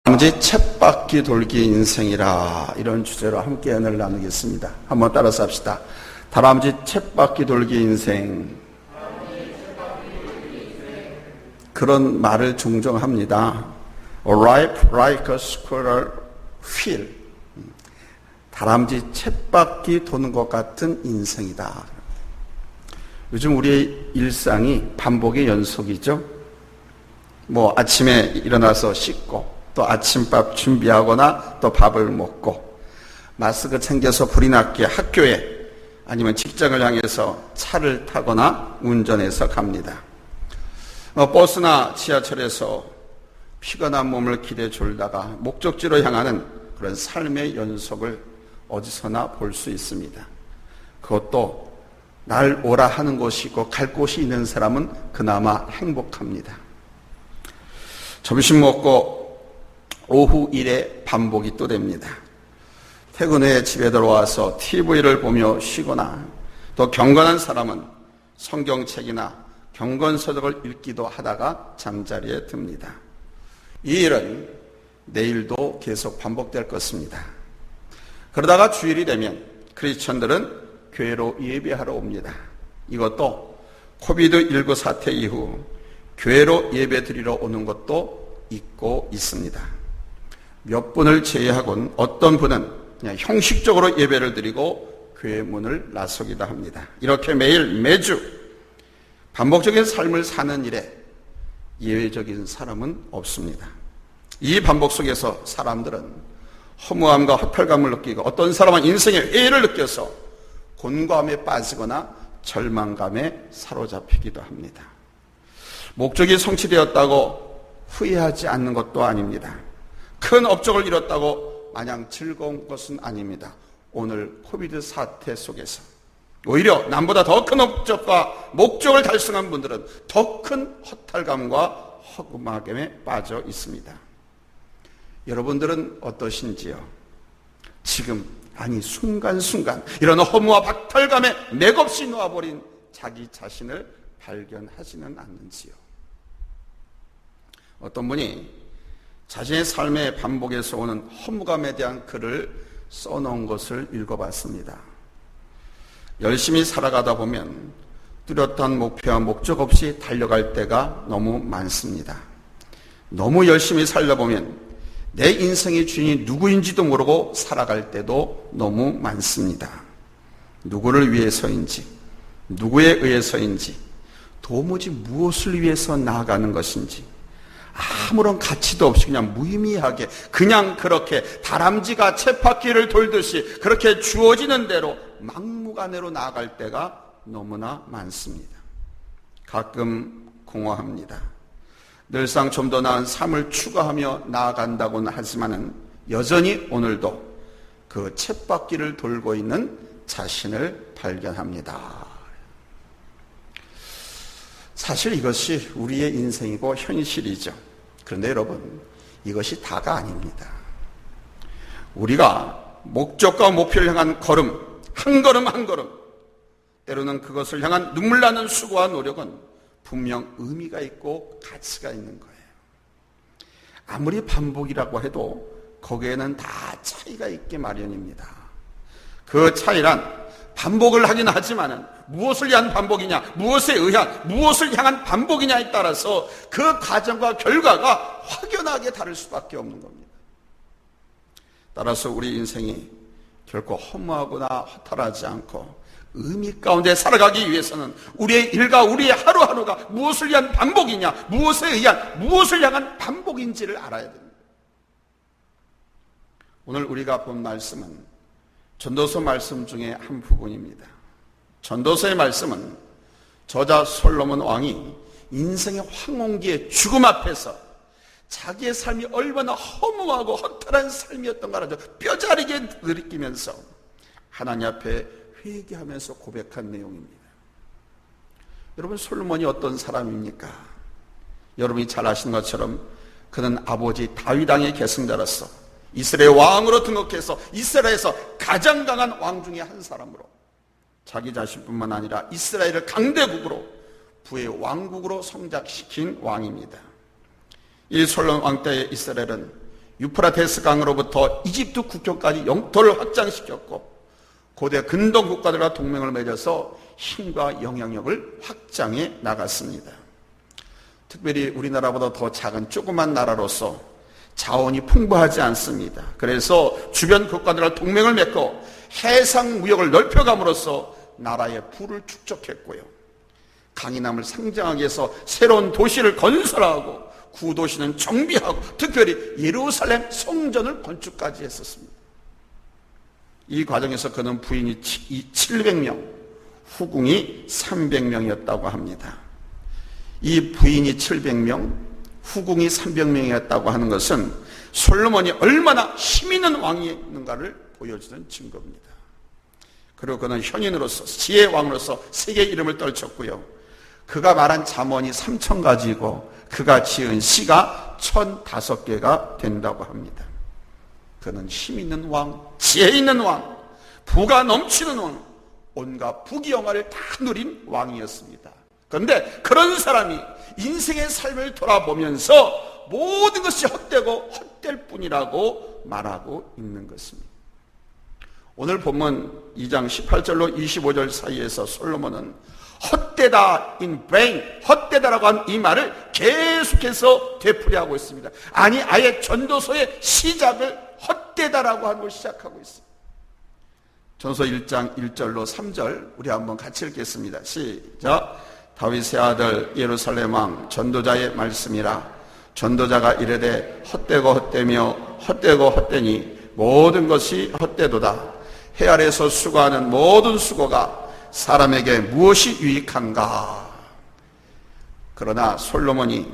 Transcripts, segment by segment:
다람쥐 쳇바퀴 돌기 인생이라, 이런 주제로 함께 연을 나누겠습니다. 한번 따라서 합시다. 다람쥐 쳇바퀴 돌기 인생. 그런 말을 종종 합니다. Life like a squirrel wheel. 다람쥐 쳇바퀴 도는 것 같은 인생이다. 요즘 우리의 일상이 반복의 연속이죠. 아침에 일어나서 씻고, 또 아침밥 준비하거나 또 밥을 먹고, 마스크 챙겨서 불이 났게 학교에 아니면 직장을 향해서 차를 타거나 운전해서 갑니다. 버스나 지하철에서 피곤한 몸을 기대 졸다가 목적지로 향하는 그런 삶의 연속을 어디서나 볼 수 있습니다. 그것도 날 오라 하는 곳이 있고 갈 곳이 있는 사람은 그나마 행복합니다. 점심 먹고 오후 일에 반복이 또 됩니다. 퇴근 후에 집에 들어와서 TV를 보며 쉬거나, 또 경건한 사람은 성경책이나 경건서적을 읽기도 하다가 잠자리에 듭니다. 이 일은 내일도 계속 반복될 것입니다. 그러다가 주일이 되면 크리스천들은 교회로 예배하러 옵니다. 이것도 코비드19 사태 이후 교회로 예배 드리러 오는 것도 있고 있습니다. 몇 분을 제외하고는 어떤 분은 그냥 형식적으로 예배를 드리고 교회 문을 나서기도 합니다. 이렇게 매주 반복적인 삶을 사는 일에 예외적인 사람은 없습니다. 이 반복 속에서 사람들은 허무함과 허탈감을 느끼고, 어떤 사람은 인생의 회의를 느껴서 곤감에 빠지거나 절망감에 사로잡히기도 합니다. 목적이 성취되었다고 후회하지 않는 것도 아닙니다. 큰 업적을 이뤘다고 마냥 즐거운 것은 아닙니다. 오늘 코비드 사태 속에서 오히려 남보다 더 큰 업적과 목적을 달성한 분들은 더 큰 허탈감과 허무함에 빠져 있습니다. 여러분들은 어떠신지요? 지금, 아니 순간순간 이런 허무와 박탈감에 맥없이 놓아버린 자기 자신을 발견하지는 않는지요? 어떤 분이 자신의 삶의 반복에서 오는 허무감에 대한 글을 써놓은 것을 읽어봤습니다. 열심히 살아가다 보면 뚜렷한 목표와 목적 없이 달려갈 때가 너무 많습니다. 너무 열심히 살다 보면 내 인생의 주인이 누구인지도 모르고 살아갈 때도 너무 많습니다. 누구를 위해서인지, 누구에 의해서인지, 도무지 무엇을 위해서 나아가는 것인지 아무런 가치도 없이 그냥 무의미하게, 그냥 그렇게 다람쥐가 쳇바퀴를 돌듯이 그렇게 주어지는 대로 막무가내로 나아갈 때가 너무나 많습니다. 가끔 공허합니다. 늘상 좀 더 나은 삶을 추구하며 나아간다고는 하지만은 여전히 오늘도 그 쳇바퀴를 돌고 있는 자신을 발견합니다. 사실 이것이 우리의 인생이고 현실이죠. 그런데 여러분, 이것이 다가 아닙니다. 우리가 목적과 목표를 향한 걸음, 한 걸음 한 걸음, 때로는 그것을 향한 눈물 나는 수고와 노력은 분명 의미가 있고 가치가 있는 거예요. 아무리 반복이라고 해도 거기에는 다 차이가 있게 마련입니다. 그 차이란 반복을 하긴 하지만은 무엇을 위한 반복이냐, 무엇에 의한, 무엇을 향한 반복이냐에 따라서 그 과정과 결과가 확연하게 다를 수밖에 없는 겁니다. 따라서 우리 인생이 결코 허무하거나 허탈하지 않고 의미 가운데 살아가기 위해서는 우리의 일과 우리의 하루하루가 무엇을 위한 반복이냐, 무엇에 의한, 무엇을 향한 반복인지를 알아야 됩니다. 오늘 우리가 본 말씀은 전도서 말씀 중에 한 부분입니다. 전도서의 말씀은 저자 솔로몬 왕이 인생의 황혼기의 죽음 앞에서 자기의 삶이 얼마나 허무하고 허탈한 삶이었던가를 뼈저리게 느끼면서 하나님 앞에 회개하면서 고백한 내용입니다. 여러분, 솔로몬이 어떤 사람입니까? 여러분이 잘 아시는 것처럼 그는 아버지 다윗 왕의 계승자로서 이스라엘 왕으로 등극해서 이스라엘에서 가장 강한 왕 중에 한 사람으로 자기 자신뿐만 아니라 이스라엘을 강대국으로 부의 왕국으로 성장시킨 왕입니다. 이 솔로몬 왕 때의 이스라엘은 유프라테스 강으로부터 이집트 국경까지 영토를 확장시켰고 고대 근동 국가들과 동맹을 맺어서 힘과 영향력을 확장해 나갔습니다. 특별히 우리나라보다 더 작은 조그만 나라로서 자원이 풍부하지 않습니다. 그래서 주변 국가들과 동맹을 맺고 해상 무역을 넓혀감으로써 나라의 부를 축적했고요. 강인함을 상징하기 위해서 새로운 도시를 건설하고 구도시는 정비하고 특별히 예루살렘 성전을 건축까지 했었습니다. 이 과정에서 그는 부인이 700명, 후궁이 300명이었다고 합니다. 이 부인이 700명, 후궁이 300명이었다고 하는 것은 솔로몬이 얼마나 힘있는 왕이었는가를 보여주는 증거입니다. 그리고 그는 현인으로서 지혜의 왕으로서 세계의 이름을 떨쳤고요. 그가 말한 잠언이 3000가지이고 그가 지은 시가 1005개가 된다고 합니다. 그는 힘 있는 왕, 지혜 있는 왕, 부가 넘치는 왕, 온갖 부귀영화를 다 누린 왕이었습니다. 그런데 그런 사람이 인생의 삶을 돌아보면서 모든 것이 헛되고 헛될 뿐이라고 말하고 있는 것입니다. 오늘 본문 2장 18절로 25절 사이에서 솔로몬은 헛되다, in vain, 헛되다라고 한 이 말을 계속해서 되풀이하고 있습니다. 아니, 아예 전도서의 시작을 헛되다라고 하는 걸 시작하고 있습니다. 전도서 1장 1절로 3절 우리 한번 같이 읽겠습니다. 시작. 다윗의 아들 예루살렘 왕 전도자의 말씀이라. 전도자가 이르되 헛되고 헛되며 헛되고 헛되니 모든 것이 헛되도다. 해 아래서 수고하는 모든 수고가 사람에게 무엇이 유익한가? 그러나 솔로몬이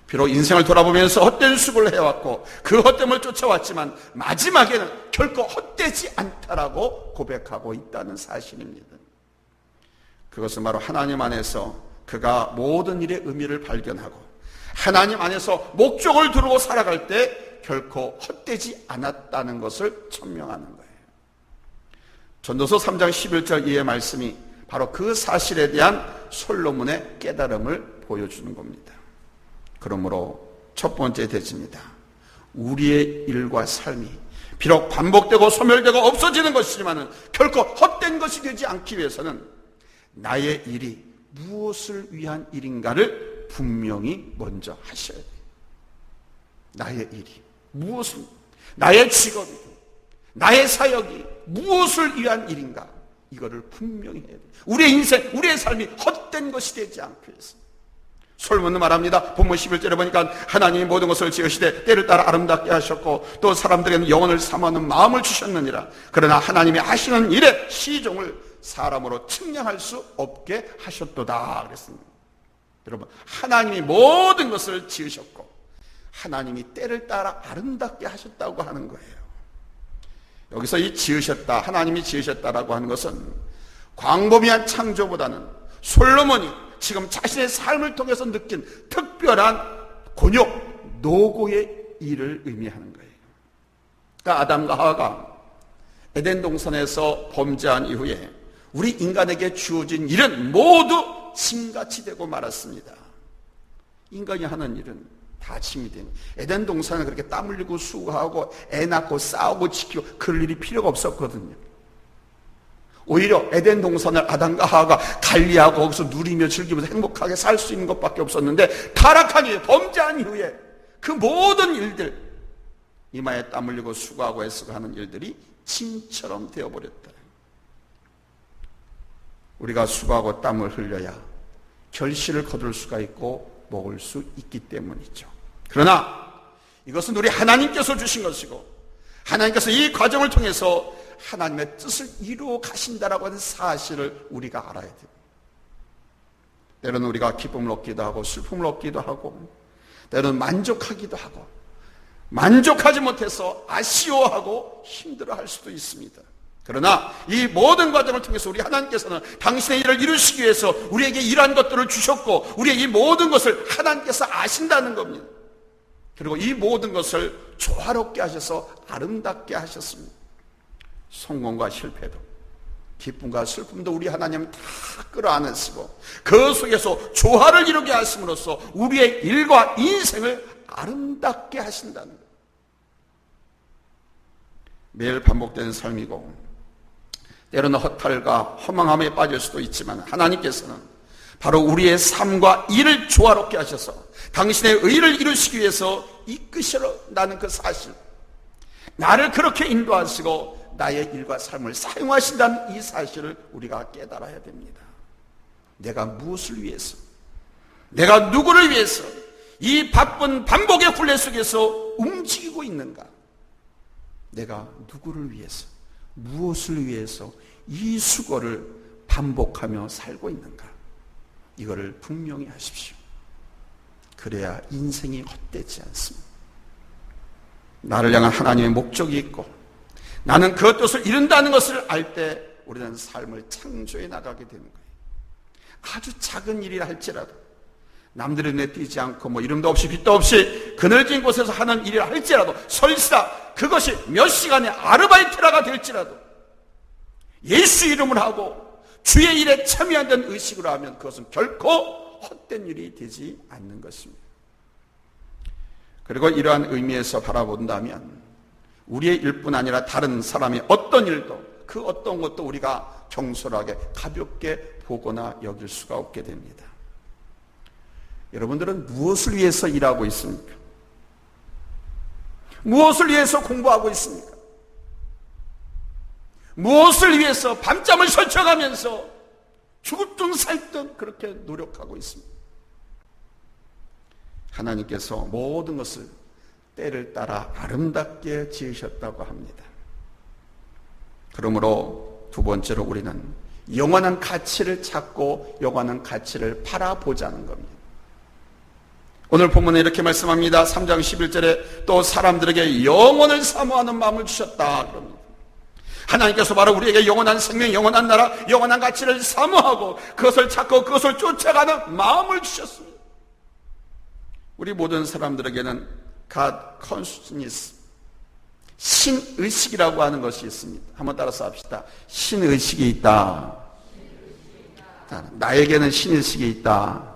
비록 인생을 돌아보면서 헛된 수고를 해왔고 그 헛됨을 쫓아왔지만 마지막에는 결코 헛되지 않다라고 고백하고 있다는 사실입니다. 그것은 바로 하나님 안에서 그가 모든 일의 의미를 발견하고 하나님 안에서 목적을 두르고 살아갈 때 결코 헛되지 않았다는 것을 천명하는 거예요. 전도서 3장 11절 이의 말씀이 바로 그 사실에 대한 솔로몬의 깨달음을 보여주는 겁니다. 그러므로 첫 번째 대지입니다. 우리의 일과 삶이 비록 반복되고 소멸되고 없어지는 것이지만 결코 헛된 것이 되지 않기 위해서는 나의 일이 무엇을 위한 일인가를 분명히 먼저 하셔야 돼요. 나의 일이 무엇을, 나의 직업이, 나의 사역이 무엇을 위한 일인가, 이거를 분명히 해야 돼요. 우리의 인생, 우리의 삶이 헛된 것이 되지 않기 위해서. 솔로몬은 말합니다. 본문 11절에 보니까 하나님이 모든 것을 지으시되 때를 따라 아름답게 하셨고 또 사람들에게는 영혼을 삼하는 마음을 주셨느니라. 그러나 하나님이 하시는 일에 시종을 사람으로 측량할 수 없게 하셨도다 그랬습니다. 여러분, 하나님이 모든 것을 지으셨고 하나님이 때를 따라 아름답게 하셨다고 하는 거예요. 여기서 이 지으셨다, 하나님이 지으셨다라고 하는 것은 광범위한 창조보다는 솔로몬이 지금 자신의 삶을 통해서 느낀 특별한 곤욕, 노고의 일을 의미하는 거예요. 그러니까 아담과 하와가 에덴 동산에서 범죄한 이후에 우리 인간에게 주어진 일은 모두 짐같이 되고 말았습니다. 인간이 하는 일은 다 짐이 되는. 에덴 동산은 그렇게 땀 흘리고 수고하고 애 낳고 싸우고 지키고 그럴 일이 필요가 없었거든요. 오히려 에덴 동산을 아담과 하와가 관리하고 거기서 누리며 즐기면서 행복하게 살 수 있는 것밖에 없었는데 타락한 이후에, 범죄한 이후에 그 모든 일들, 이마에 땀 흘리고 수고하고 애쓰고 하는 일들이 짐처럼 되어버렸다. 우리가 수고하고 땀을 흘려야 결실을 거둘 수가 있고 먹을 수 있기 때문이죠. 그러나 이것은 우리 하나님께서 주신 것이고 하나님께서 이 과정을 통해서 하나님의 뜻을 이루어 가신다라고 하는 사실을 우리가 알아야 돼요. 때로는 우리가 기쁨을 얻기도 하고 슬픔을 얻기도 하고 때로는 만족하기도 하고 만족하지 못해서 아쉬워하고 힘들어할 수도 있습니다. 그러나 이 모든 과정을 통해서 우리 하나님께서는 당신의 일을 이루시기 위해서 우리에게 이러한 것들을 주셨고 우리의 이 모든 것을 하나님께서 아신다는 겁니다. 그리고 이 모든 것을 조화롭게 하셔서 아름답게 하셨습니다. 성공과 실패도 기쁨과 슬픔도 우리 하나님은 다 끌어안으시고 그 속에서 조화를 이루게 하심으로써 우리의 일과 인생을 아름답게 하신다는 거예요. 매일 반복되는 삶이고 때로는 허탈과 허망함에 빠질 수도 있지만 하나님께서는 바로 우리의 삶과 일을 조화롭게 하셔서 당신의 의를 이루시기 위해서 이끄시라는 그 사실, 나를 그렇게 인도하시고 나의 일과 삶을 사용하신다는 이 사실을 우리가 깨달아야 됩니다. 내가 무엇을 위해서, 내가 누구를 위해서 이 바쁜 반복의 훈련 속에서 움직이고 있는가? 내가 누구를 위해서, 무엇을 위해서 이 수고를 반복하며 살고 있는가? 이거를 분명히 하십시오. 그래야 인생이 헛되지 않습니다. 나를 향한 하나님의 목적이 있고 나는 그 뜻을 이룬다는 것을 알 때 우리는 삶을 창조해 나가게 되는 거예요. 아주 작은 일이라 할지라도 남들의 눈에 띄지 않고 이름도 없이 빛도 없이 그늘진 곳에서 하는 일이라 할지라도 설사 그것이 몇 시간의 아르바이트라가 될지라도 예수 이름을 하고 주의 일에 참여한다는 의식으로 하면 그것은 결코 헛된 일이 되지 않는 것입니다. 그리고 이러한 의미에서 바라본다면 우리의 일뿐 아니라 다른 사람의 어떤 일도 그 어떤 것도 우리가 경솔하게 가볍게 보거나 여길 수가 없게 됩니다. 여러분들은 무엇을 위해서 일하고 있습니까? 무엇을 위해서 공부하고 있습니까? 무엇을 위해서 밤잠을 설쳐가면서 죽든 살든 그렇게 노력하고 있습니다. 하나님께서 모든 것을 때를 따라 아름답게 지으셨다고 합니다. 그러므로 두 번째로 우리는 영원한 가치를 찾고 영원한 가치를 바라보자는 겁니다. 오늘 본문에 이렇게 말씀합니다. 3장 11절에 또 사람들에게 영원을 사모하는 마음을 주셨다 그럽니다. 하나님께서 바로 우리에게 영원한 생명, 영원한 나라, 영원한 가치를 사모하고 그것을 찾고 그것을 쫓아가는 마음을 주셨습니다. 우리 모든 사람들에게는 God consciousness, 신의식이라고 하는 것이 있습니다. 한번 따라서 합시다. 신의식이 있다. 나에게는 신의식이 있다.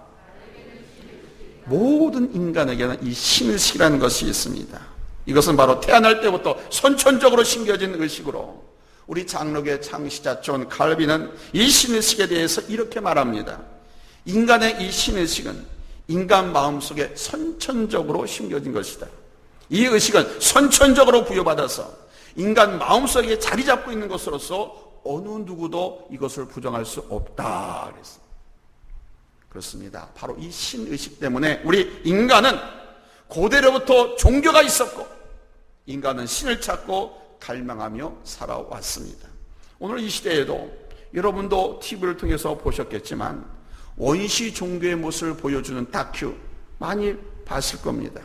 모든 인간에게는 이 신의식이라는 것이 있습니다. 이것은 바로 태어날 때부터 선천적으로 심겨진 의식으로 우리 장로교의 창시자 존 칼빈은 이 신의식에 대해서 이렇게 말합니다. 인간의 이 신의식은 인간 마음속에 선천적으로 심겨진 것이다. 이 의식은 선천적으로 부여받아서 인간 마음속에 자리 잡고 있는 것으로서 어느 누구도 이것을 부정할 수 없다 그랬습니다. 그렇습니다. 바로 이 신의식 때문에 우리 인간은 고대로부터 종교가 있었고 인간은 신을 찾고 갈망하며 살아왔습니다. 오늘 이 시대에도 여러분도 TV를 통해서 보셨겠지만 원시 종교의 모습을 보여주는 다큐 많이 봤을 겁니다.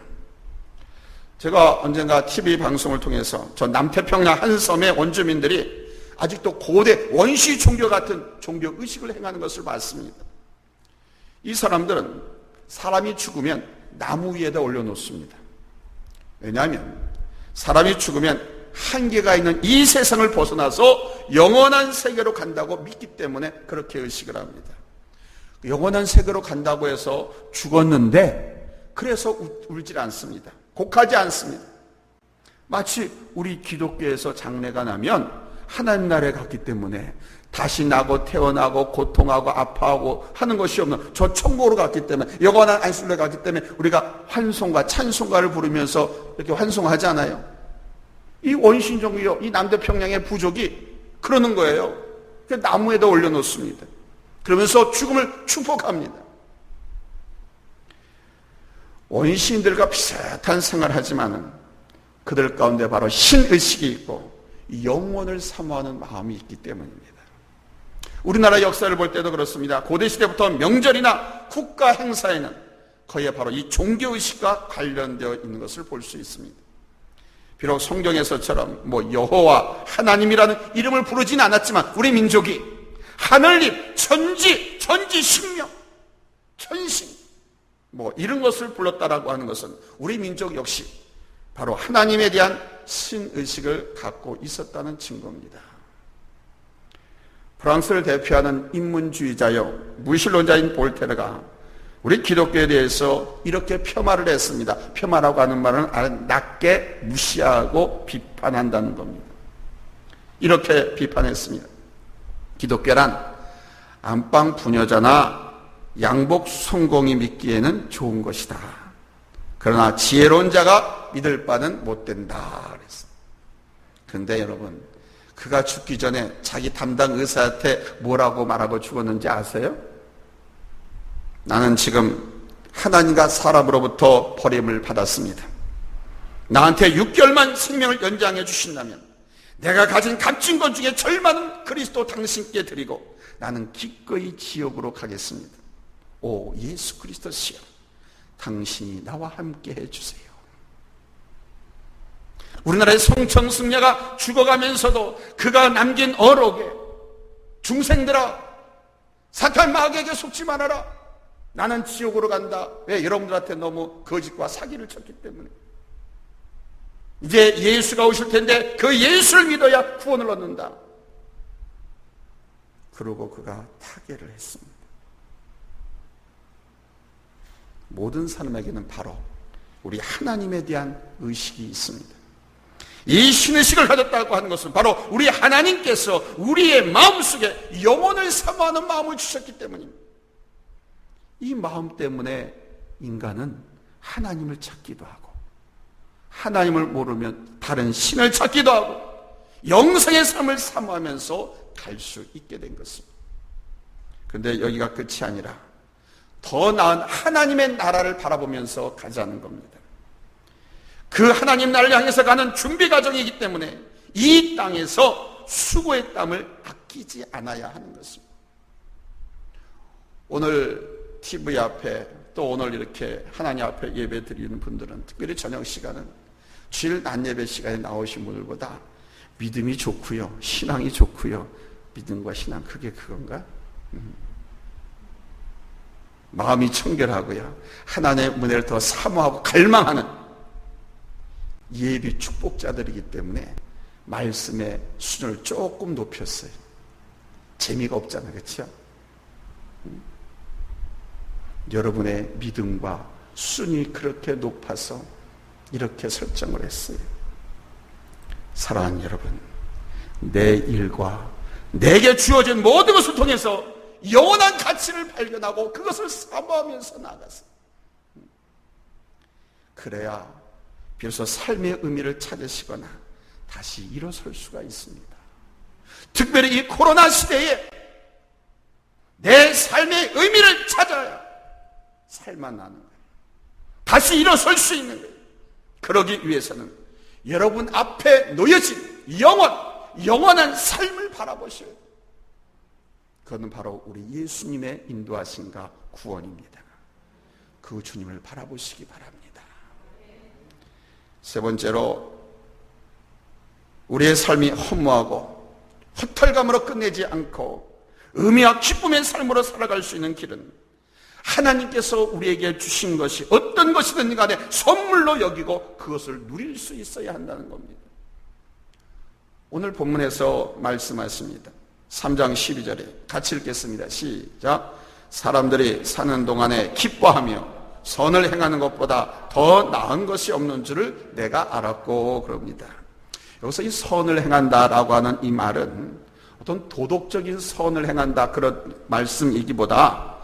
제가 언젠가 TV 방송을 통해서 저 남태평양 한 섬의 원주민들이 아직도 고대 원시 종교 같은 종교 의식을 행하는 것을 봤습니다. 이 사람들은 사람이 죽으면 나무 위에다 올려놓습니다. 왜냐하면 사람이 죽으면 한계가 있는 이 세상을 벗어나서 영원한 세계로 간다고 믿기 때문에 그렇게 의식을 합니다. 영원한 세계로 간다고 해서 죽었는데 그래서 울질 않습니다. 곡하지 않습니다. 마치 우리 기독교에서 장례가 나면 하나님 나라에 갔기 때문에 다시 나고 태어나고 고통하고 아파하고 하는 것이 없는 저 천국으로 갔기 때문에 영원한 안식으로 갔기 때문에 우리가 환송과 찬송가를 부르면서 이렇게 환송하잖아요. 이 원신종교, 이 남태평양의 부족이 그러는 거예요. 나무에다 올려놓습니다. 그러면서 죽음을 축복합니다. 원시인들과 비슷한 생활을 하지만은 그들 가운데 바로 신의식이 있고 영원을 사모하는 마음이 있기 때문입니다. 우리나라 역사를 볼 때도 그렇습니다. 고대시대부터 명절이나 국가 행사에는 거의 바로 이 종교의식과 관련되어 있는 것을 볼 수 있습니다. 비록 성경에서처럼 여호와 하나님이라는 이름을 부르진 않았지만 우리 민족이 하늘님, 천지, 전지식명, 천신 이런 것을 불렀다라고 하는 것은 우리 민족 역시 바로 하나님에 대한 신의식을 갖고 있었다는 증거입니다. 프랑스를 대표하는 인문주의자요 무신론자인 볼테르가 우리 기독교에 대해서 이렇게 폄하를 했습니다. 폄하라고 하는 말은 낮게 무시하고 비판한다는 겁니다. 이렇게 비판했습니다. 기독교란 안방 부녀자나 양복 성공이 믿기에는 좋은 것이다. 그러나 지혜로운 자가 믿을 바는 못 된다. 그랬어요. 그런데 여러분, 그가 죽기 전에 자기 담당 의사한테 뭐라고 말하고 죽었는지 아세요? 나는 지금 하나님과 사람으로부터 버림을 받았습니다. 나한테 6개월만 생명을 연장해 주신다면 내가 가진 값진 것 중에 절반은 그리스도 당신께 드리고 나는 기꺼이 지옥으로 가겠습니다. 오 예수 그리스도시여, 당신이 나와 함께 해주세요. 우리나라의 송천승려가 죽어가면서도 그가 남긴 어록에 중생들아 사탄 마귀에게 속지 말아라. 나는 지옥으로 간다. 왜? 여러분들한테 너무 거짓과 사기를 쳤기 때문에. 이제 예수가 오실 텐데 그 예수를 믿어야 구원을 얻는다. 그러고 그가 타계를 했습니다. 모든 사람에게는 바로 우리 하나님에 대한 의식이 있습니다. 이 신의식을 가졌다고 하는 것은 바로 우리 하나님께서 우리의 마음속에 영혼을 사모하는 마음을 주셨기 때문입니다. 이 마음 때문에 인간은 하나님을 찾기도 하고 하나님을 모르면 다른 신을 찾기도 하고 영생의 삶을 사모하면서 갈 수 있게 된 것입니다. 그런데 여기가 끝이 아니라 더 나은 하나님의 나라를 바라보면서 가자는 겁니다. 그 하나님 나라를 향해서 가는 준비 과정이기 때문에 이 땅에서 수고의 땀을 아끼지 않아야 하는 것입니다. 오늘 TV 앞에 또 오늘 이렇게 하나님 앞에 예배 드리는 분들은 특별히 저녁 시간은 주일 낮 예배 시간에 나오신 분들보다 믿음이 좋고요, 신앙이 좋고요. 믿음과 신앙 그게 그건가? 마음이 청결하고요, 하나님의 은혜를 더 사모하고 갈망하는 예비 축복자들이기 때문에 말씀의 수준을 조금 높였어요. 재미가 없잖아요, 그렇죠? 여러분의 믿음과 순위 그렇게 높아서 이렇게 설정을 했어요. 사랑하는 여러분, 내 일과 내게 주어진 모든 것을 통해서 영원한 가치를 발견하고 그것을 사모하면서 나아갔어요. 그래야 비로소 삶의 의미를 찾으시거나 다시 일어설 수가 있습니다. 특별히 이 코로나 시대에 내 삶의 의미를 찾아야 살만하는 거예요. 다시 일어설 수 있는 거예요. 그러기 위해서는 여러분 앞에 놓여진 영원한 삶을 바라보셔야 돼요. 그것은 바로 우리 예수님의 인도하심과 구원입니다. 그 주님을 바라보시기 바랍니다. 세 번째로, 우리의 삶이 허무하고 허탈감으로 끝내지 않고 의미와 기쁨의 삶으로 살아갈 수 있는 길은 하나님께서 우리에게 주신 것이 어떤 것이든 간에 선물로 여기고 그것을 누릴 수 있어야 한다는 겁니다. 오늘 본문에서 말씀하십니다. 3장 12절에 같이 읽겠습니다. 시작. 사람들이 사는 동안에 기뻐하며 선을 행하는 것보다 더 나은 것이 없는 줄을 내가 알았고, 그럽니다. 여기서 이 선을 행한다라고 하는 이 말은 어떤 도덕적인 선을 행한다 그런 말씀이기보다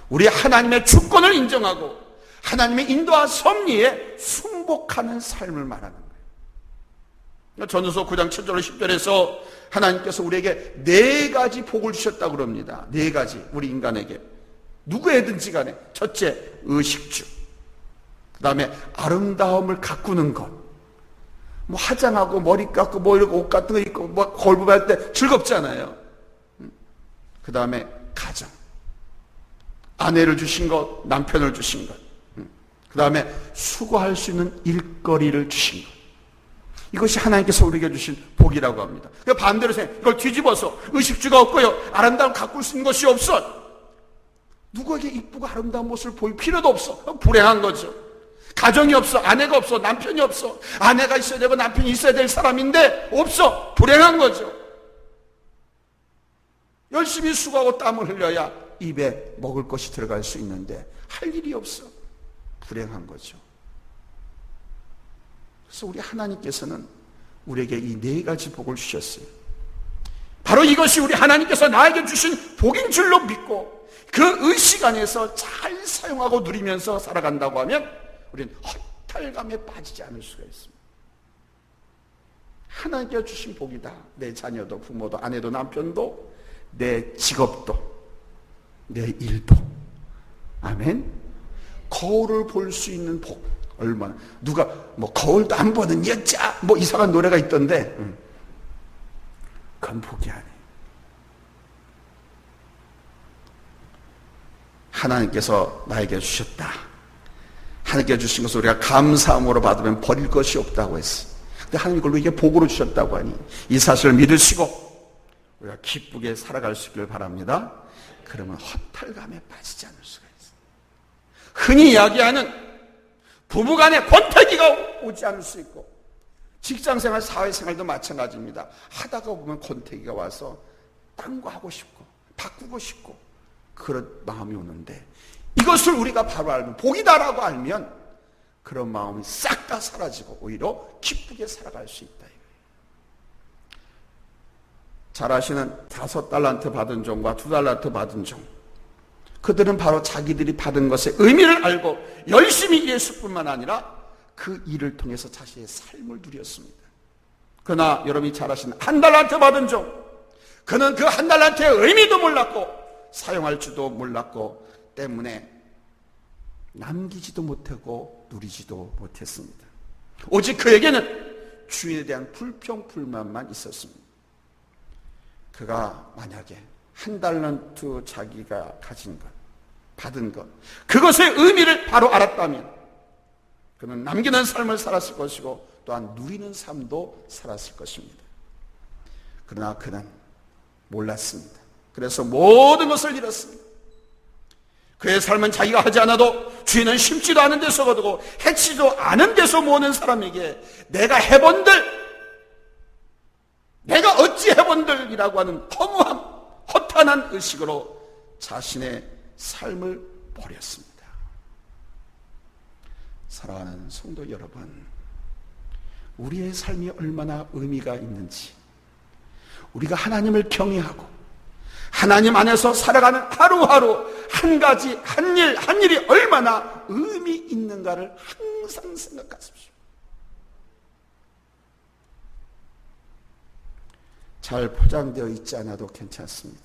우리 하나님의 주권을 인정하고 하나님의 인도와 섭리에 순복하는 삶을 말하는 거예요. 전도서 9장 7절 10절에서 하나님께서 우리에게 4가지 복을 주셨다고 그럽니다. 4가지, 우리 인간에게. 누구에든지 간에. 첫째, 의식주. 그 다음에 아름다움을 가꾸는 것. 뭐 화장하고 머리 깎고 뭐 이렇게 옷 같은 거 입고 뭐 골부할 때 즐겁잖아요. 그 다음에 가정. 아내를 주신 것, 남편을 주신 것. 그 다음에 수고할 수 있는 일거리를 주신 것. 이것이 하나님께서 우리에게 주신 복이라고 합니다. 반대로 생각해. 이걸 뒤집어서 의식주가 없고요, 아름다움 가꿀 수 있는 것이 없어. 누구에게 이쁘고 아름다운 모습을 보일 필요도 없어. 불행한 거죠. 가정이 없어, 아내가 없어, 남편이 없어. 아내가 있어야 되고 남편이 있어야 될 사람인데 없어. 불행한 거죠. 열심히 수고하고 땀을 흘려야 입에 먹을 것이 들어갈 수 있는데 할 일이 없어. 불행한 거죠. 그래서 우리 하나님께서는 우리에게 이 4가지 복을 주셨어요. 바로 이것이 우리 하나님께서 나에게 주신 복인 줄로 믿고 그 의식 안에서 잘 사용하고 누리면서 살아간다고 하면 우리는 허탈감에 빠지지 않을 수가 있습니다. 하나님께서 주신 복이다. 내 자녀도 부모도 아내도 남편도 내 직업도 내 일도. 아멘. 거울을 볼 수 있는 복. 얼마나 누가 뭐 거울도 안 보는 여자 뭐 이상한 노래가 있던데 그건 복이 아니에요. 하나님께서 나에게 주셨다. 하나님께 주신 것을 우리가 감사함으로 받으면 버릴 것이 없다고 했어. 근데 하나님이 그걸 이게 복으로 주셨다고 하니 이 사실을 믿으시고 우리가 기쁘게 살아갈 수 있기를 바랍니다. 그러면 허탈감에 빠지지 않을 수가 있어요. 흔히 이야기하는 부부간에 권태기가 오지 않을 수 있고 직장생활, 사회생활도 마찬가지입니다. 하다가 보면 권태기가 와서 딴 거 하고 싶고 바꾸고 싶고 그런 마음이 오는데 이것을 우리가 바로 알면 복이다라고 알면 그런 마음이 싹 다 사라지고 오히려 기쁘게 살아갈 수 있다. 잘 아시는 5달란트 받은 종과 2달란트 받은 종, 그들은 바로 자기들이 받은 것의 의미를 알고 열심히 일했을 뿐만 아니라 그 일을 통해서 자신의 삶을 누렸습니다. 그러나 여러분이 잘 아시는 1달란트 받은 종, 그는 그 1달란트의 의미도 몰랐고 사용할 줄도 몰랐고 때문에 남기지도 못하고 누리지도 못했습니다. 오직 그에게는 주인에 대한 불평불만만 있었습니다. 그가 만약에 1달란트 자기가 가진 것, 받은 것, 그것의 의미를 바로 알았다면 그는 남기는 삶을 살았을 것이고 또한 누리는 삶도 살았을 것입니다. 그러나 그는 몰랐습니다. 그래서 모든 것을 잃었습니다. 그의 삶은 자기가 하지 않아도 주인은 심지도 않은 데서 거두고 해치지도 않은 데서 모으는 사람에게 내가 해본들, 내가 어찌 해본들이라고 하는 허무함, 허탄한 의식으로 자신의 삶을 버렸습니다. 사랑하는 성도 여러분, 우리의 삶이 얼마나 의미가 있는지, 우리가 하나님을 경외하고 하나님 안에서 살아가는 하루하루 한 가지 한 일이 얼마나 의미 있는가를 항상 생각하십시오. 잘 포장되어 있지 않아도 괜찮습니다.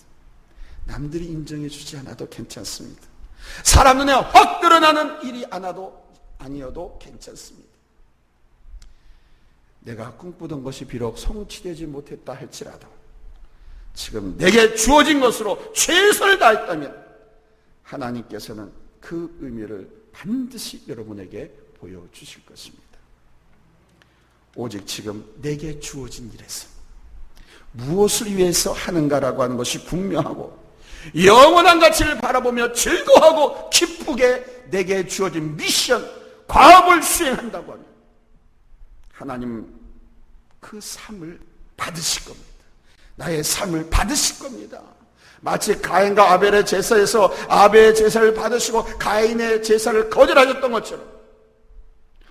남들이 인정해 주지 않아도 괜찮습니다. 사람 눈에 확 드러나는 일이 아니어도 괜찮습니다. 내가 꿈꾸던 것이 비록 성취되지 못했다 할지라도 지금 내게 주어진 것으로 최선을 다했다면 하나님께서는 그 의미를 반드시 여러분에게 보여주실 것입니다. 오직 지금 내게 주어진 일에서 무엇을 위해서 하는가라고 하는 것이 분명하고 영원한 가치를 바라보며 즐거워하고 기쁘게 내게 주어진 미션, 과업을 수행한다고 하면 하나님 그 삶을 받으실 겁니다. 나의 삶을 받으실 겁니다. 마치 가인과 아벨의 제사에서 아벨의 제사를 받으시고 가인의 제사를 거절하셨던 것처럼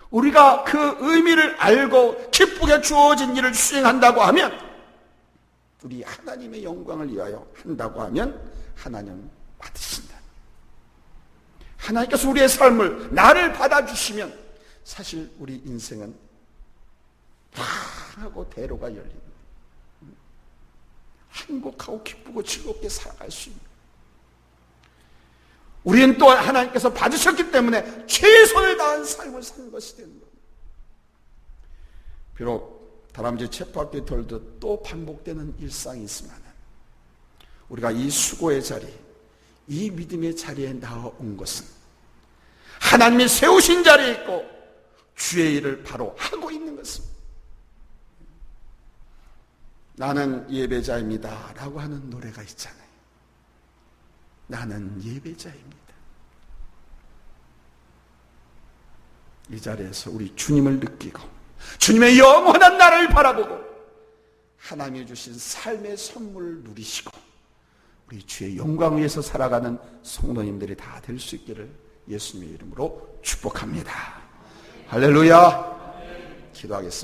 우리가 그 의미를 알고 기쁘게 주어진 일을 수행한다고 하면, 우리 하나님의 영광을 위하여 한다고 하면 하나님 받으신다. 하나님께서 우리의 삶을, 나를 받아주시면 사실 우리 인생은 하고 대로가 열립니다. 행복하고 기쁘고 즐겁게 살아갈 수 있는, 우리는 또한 하나님께서 받으셨기 때문에 최선을 다한 삶을 사는 것이 되는 겁니다. 비록 다람쥐 쳇바퀴 돌듯 또 반복되는 일상이 있지만 우리가 이 수고의 자리, 이 믿음의 자리에 나온 것은 하나님이 세우신 자리에 있고 주의 일을 바로 하고 있는 것입니다. 나는 예배자입니다 라고 하는 노래가 있잖아요. 나는 예배자입니다. 이 자리에서 우리 주님을 느끼고 주님의 영원한 나라를 바라보고 하나님이 주신 삶의 선물을 누리시고 우리 주의 영광 위에서 살아가는 성도님들이 다 될 수 있기를 예수님의 이름으로 축복합니다. 할렐루야. 기도하겠습니다.